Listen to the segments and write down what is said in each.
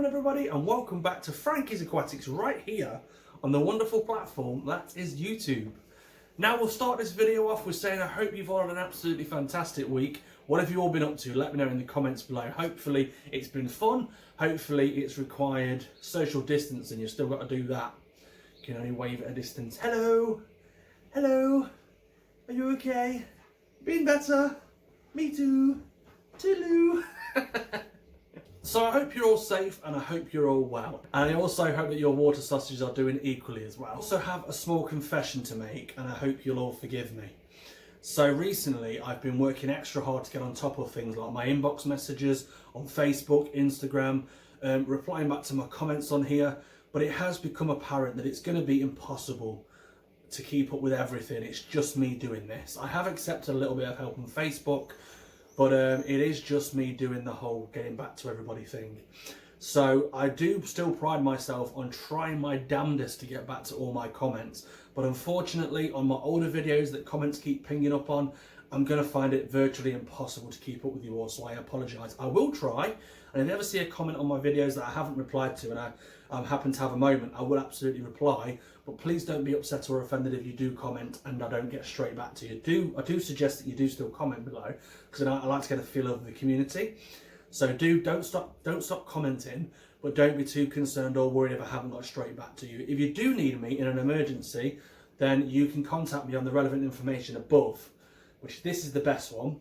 everybody, and welcome back to Frankie's Aquatics right here on the wonderful platform that is YouTube. Now we'll start this video off with saying I hope you've all had an absolutely fantastic week. What have you all been up to? Let me know in the comments below. Hopefully it's been fun. Hopefully it's required social distance and you've still got to do that. You can only wave at a distance. Hello? Hello? Are you okay? Been better? Me too. Toodaloo. So I hope you're all safe and I hope you're all well. And I also hope that your water sausages are doing equally as well. I also have a small confession to make and I hope you'll all forgive me. So recently I've been working extra hard to get on top of things like my inbox messages on Facebook, Instagram, replying back to my comments on here. But it has become apparent that it's going to be impossible to keep up with everything. It's just me doing this. I have accepted a little bit of help on Facebook. But it is just me doing the whole getting back to everybody thing. So I do still pride myself on trying my damnedest to get back to all my comments. But unfortunately, on my older videos that comments keep pinging up on, I'm going to find it virtually impossible to keep up with you all. So I apologise. I will try. And if you ever see a comment on my videos that I haven't replied to and I happen to have a moment, I will absolutely reply. But please don't be upset or offended if you do comment and I don't get straight back to you. I do suggest that you do still comment below because I like to get a feel of the community. So don't stop commenting, but don't be too concerned or worried if I haven't got straight back to you. If you do need me in an emergency, then you can contact me on the relevant information above, which this is the best one,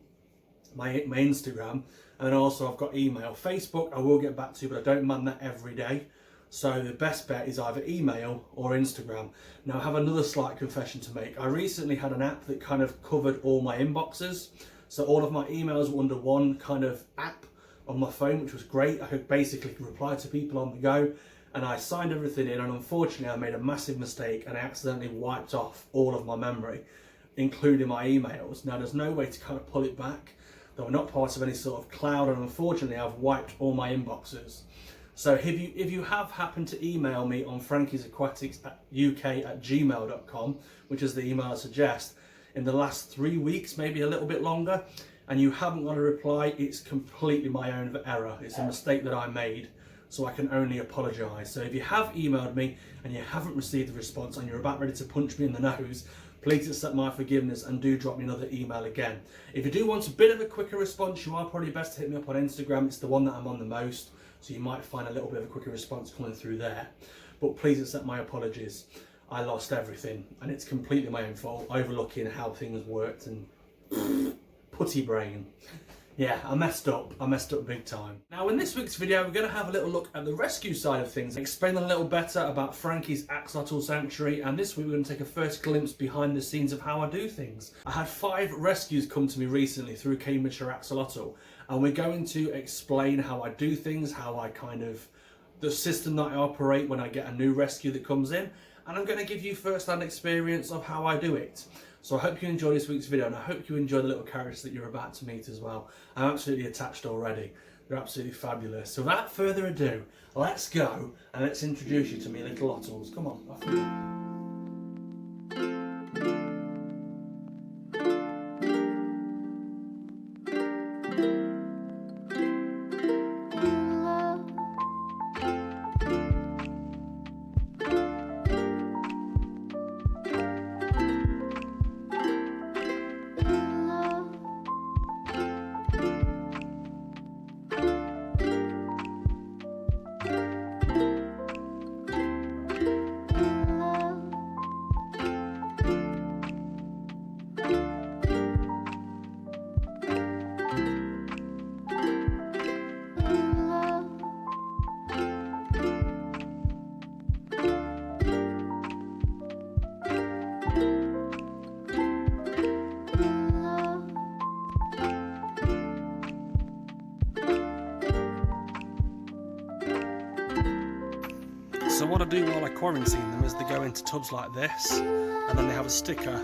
my Instagram, and then also I've got email. Facebook I will get back to, but I don't man that every day. So the best bet is either email or Instagram. Now I have another slight confession to make. I recently had an app that kind of covered all my inboxes. So all of my emails were under one kind of app on my phone, which was great. I could basically reply to people on the go and I signed everything in, and unfortunately I made a massive mistake and I accidentally wiped off all of my memory, including my emails. Now there's no way to kind of pull it back. They were not part of any sort of cloud, and unfortunately I've wiped all my inboxes. So if you have happened to email me on frankiesaquaticsuk@gmail.com, which is the email I suggest, in the last 3 weeks, maybe a little bit longer, and you haven't got a reply, it's completely my own error. It's a mistake that I made, so I can only apologise. So if you have emailed me and you haven't received a response and you're about ready to punch me in the nose, please accept my forgiveness and do drop me another email again. If you do want a bit of a quicker response, you are probably best to hit me up on Instagram. It's the one that I'm on the most. So you might find a little bit of a quicker response coming through there. But please accept my apologies. I lost everything and it's completely my own fault, overlooking how things worked and putty brain. Yeah, I messed up big time. Now in this week's video, we're going to have a little look at the rescue side of things, explain a little better about Frankie's Axolotl Sanctuary, and this week we're going to take a first glimpse behind the scenes of how I do things. I had 5 rescues come to me recently through Cambridgeshire Axolotl, and we're going to explain how I do things, how I the system that I operate when I get a new rescue that comes in, and I'm going to give you first-hand experience of how I do it. So I hope you enjoy this week's video and I hope you enjoy the little characters that you're about to meet as well. I'm absolutely attached already. They're absolutely fabulous. So without further ado, let's go and let's introduce you to me little ottles. Come on, off you. So what I do while I quarantine them is they go into tubs like this, and then they have a sticker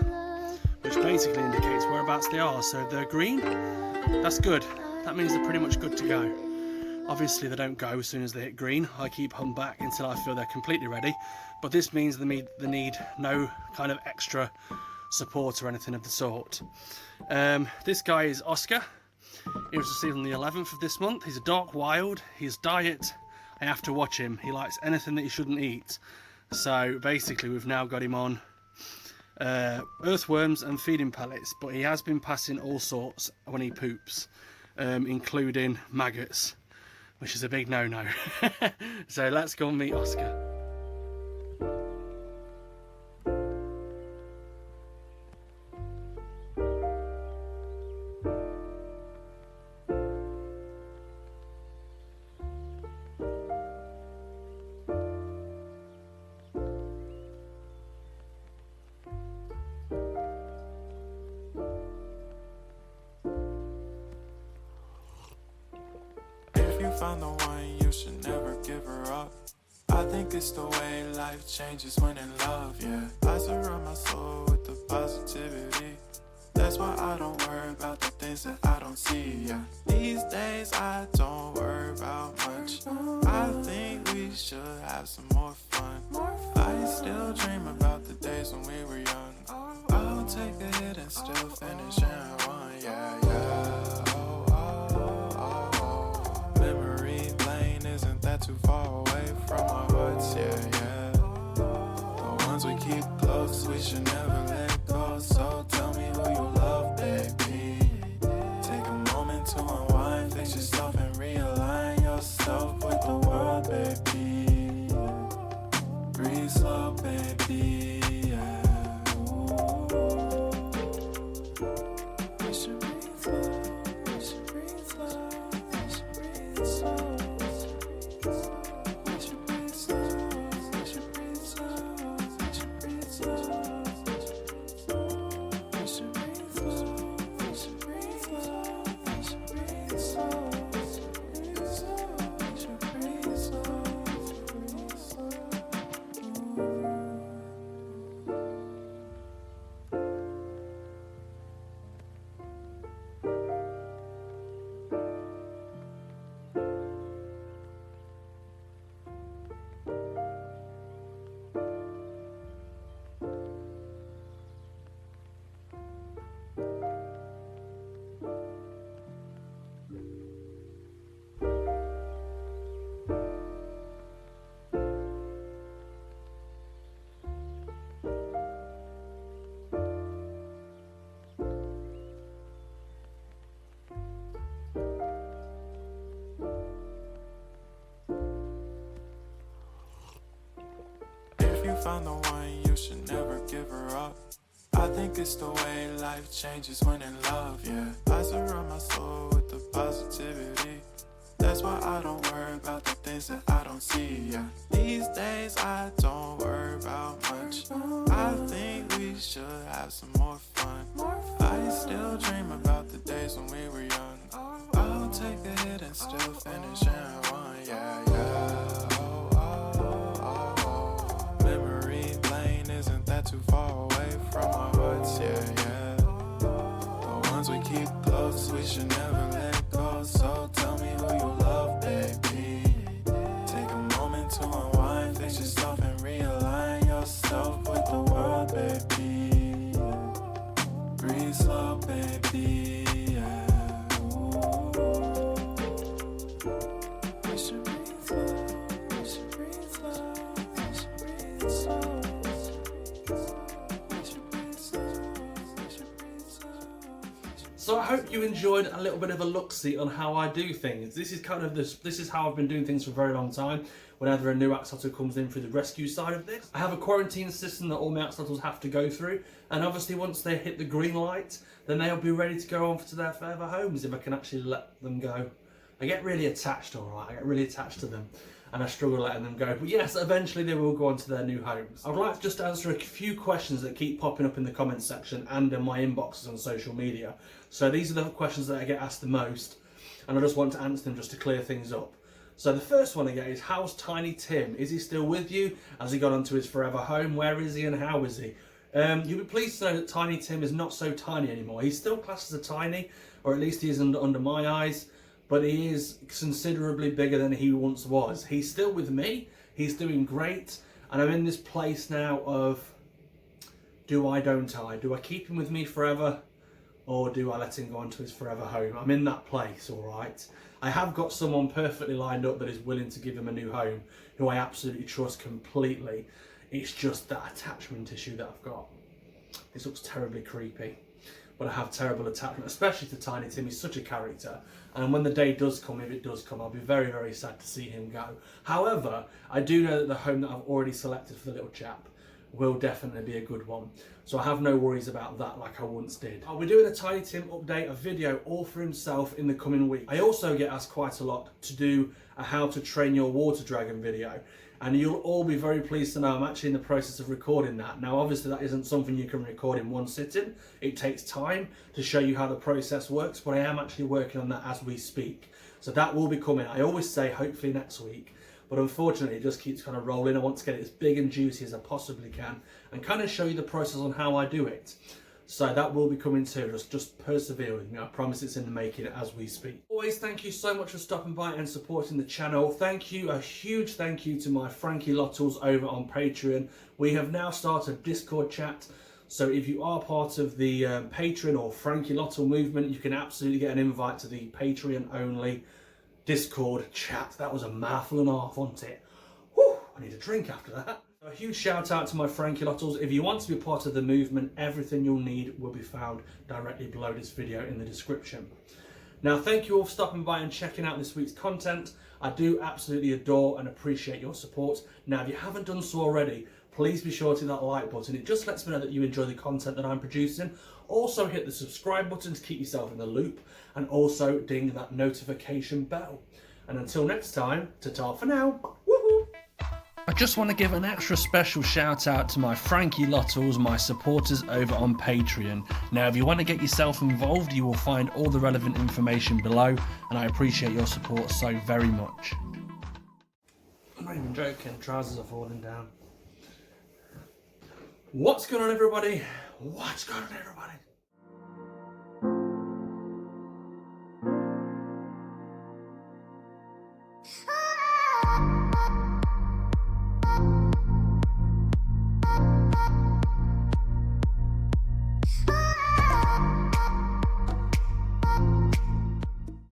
which basically indicates whereabouts they are. So if they're green, that's good. That means they're pretty much good to go. Obviously they don't go as soon as they hit green. I keep them back until I feel they're completely ready. But this means they need no kind of extra support or anything of the sort. This guy is Oscar. He was received on the 11th of this month. He's a dark wild. His diet, I have to watch him. He likes anything that he shouldn't eat. So basically we've now got him on earthworms and feeding pellets, but he has been passing all sorts when he poops, including maggots, which is a big no-no. So let's go and meet Oscar. Found the one, you should never give her up. I think it's the way life changes when in love, yeah. I surround my soul with the positivity. That's why I don't worry about the things that I don't see, yeah. These days I don't worry about much. I think we should have some more fun. I still dream about the days when we were young. I'll take a hit and still finish and one, yeah, yeah. Too far away from our hearts, yeah, yeah. The ones we keep close, we should never let go. So tell me who you love, baby. Take a moment to unwind, fix yourself and realign yourself with the world, baby. Breathe slow, baby, yeah. We should breathe slow, we should breathe slow, we should breathe slow. Found the one, you should never give her up. I think it's the way life changes when in love, yeah. I surround my soul with the positivity. That's why I don't worry about the things that I don't see, yeah. These days I don't worry about much. I think we should have some more fun. I still dream about the days when we were young. I'll take a hit and still finish and one, yeah, yeah. Too far away from our hearts, yeah, yeah. The ones we keep close, we should never let go. So tell me who you love, baby. Take a moment to unwind, fix yourself and realign yourself with the world, baby. Breathe slow, baby, yeah. We should breathe slow, we should breathe slow, we should breathe slow. So I hope you enjoyed a little bit of a look-see on how I do things. This is how I've been doing things for a very long time. Whenever a new axolotl comes in through the rescue side of this, I have a quarantine system that all my axolotls have to go through, and obviously once they hit the green light, then they'll be ready to go on to their forever homes if I can actually let them go. I get really attached, alright, I get really attached to them, and I struggle letting them go. But yes, eventually they will go on to their new homes. I would like to just answer a few questions that keep popping up in the comments section and in my inboxes on social media. So these are the questions that I get asked the most, and I just want to answer them just to clear things up. So the first one I get is, how's Tiny Tim? Is he still with you? Has he gone on to his forever home? Where is he and how is he? You'll be pleased to know that Tiny Tim is not so tiny anymore. He's still classed as a tiny, or at least he is under my eyes, but he is considerably bigger than he once was. He's still with me, he's doing great, and I'm in this place now of do I, don't I? Do I keep him with me forever, or do I let him go on to his forever home? I'm in that place, all right. I have got someone perfectly lined up that is willing to give him a new home, who I absolutely trust completely. It's just that attachment issue that I've got. This looks terribly creepy, but I have terrible attachment, especially to Tiny Tim. He's such a character, and when the day does come, if it does come, I'll be very, very sad to see him go. However, I do know that the home that I've already selected for the little chap will definitely be a good one, so I have no worries about that like I once did. I'll be doing a Tiny Tim update, a video all for himself in the coming week. I also get asked quite a lot to do a how to train your water dragon video, and you'll all be very pleased to know I'm actually in the process of recording that. Now obviously that isn't something you can record in one sitting, it takes time to show you how the process works, but I am actually working on that as we speak. So that will be coming, I always say hopefully next week, but unfortunately it just keeps kind of rolling. I want to get it as big and juicy as I possibly can and kind of show you the process on how I do it. So that will be coming too, just persevere with me. I promise it's in the making as we speak. Always thank you so much for stopping by and supporting the channel. Thank you, a huge thank you to my Axolotls over on Patreon. We have now started a Discord chat. So if you are part of the Patreon or Axolotl movement, you can absolutely get an invite to the Patreon only Discord chat. That was a mouthful and a half, wasn't it? Whew, I need a drink after that. A huge shout out to my Axolotls. If you want to be part of the movement, everything you'll need will be found directly below this video in the description. Now thank you all for stopping by and checking out this week's content. I do absolutely adore and appreciate your support. Now if you haven't done so already, please be sure to hit that like button. It just lets me know that you enjoy the content that I'm producing. Also hit the subscribe button to keep yourself in the loop, and also ding that notification bell. And until next time, ta-ta for now. Woohoo! I just want to give an extra special shout out to my Axolotls, my supporters over on Patreon. Now if you want to get yourself involved, you will find all the relevant information below, and I appreciate your support so very much. I'm not even joking, trousers are falling down. What's going on everybody? What's going on everybody?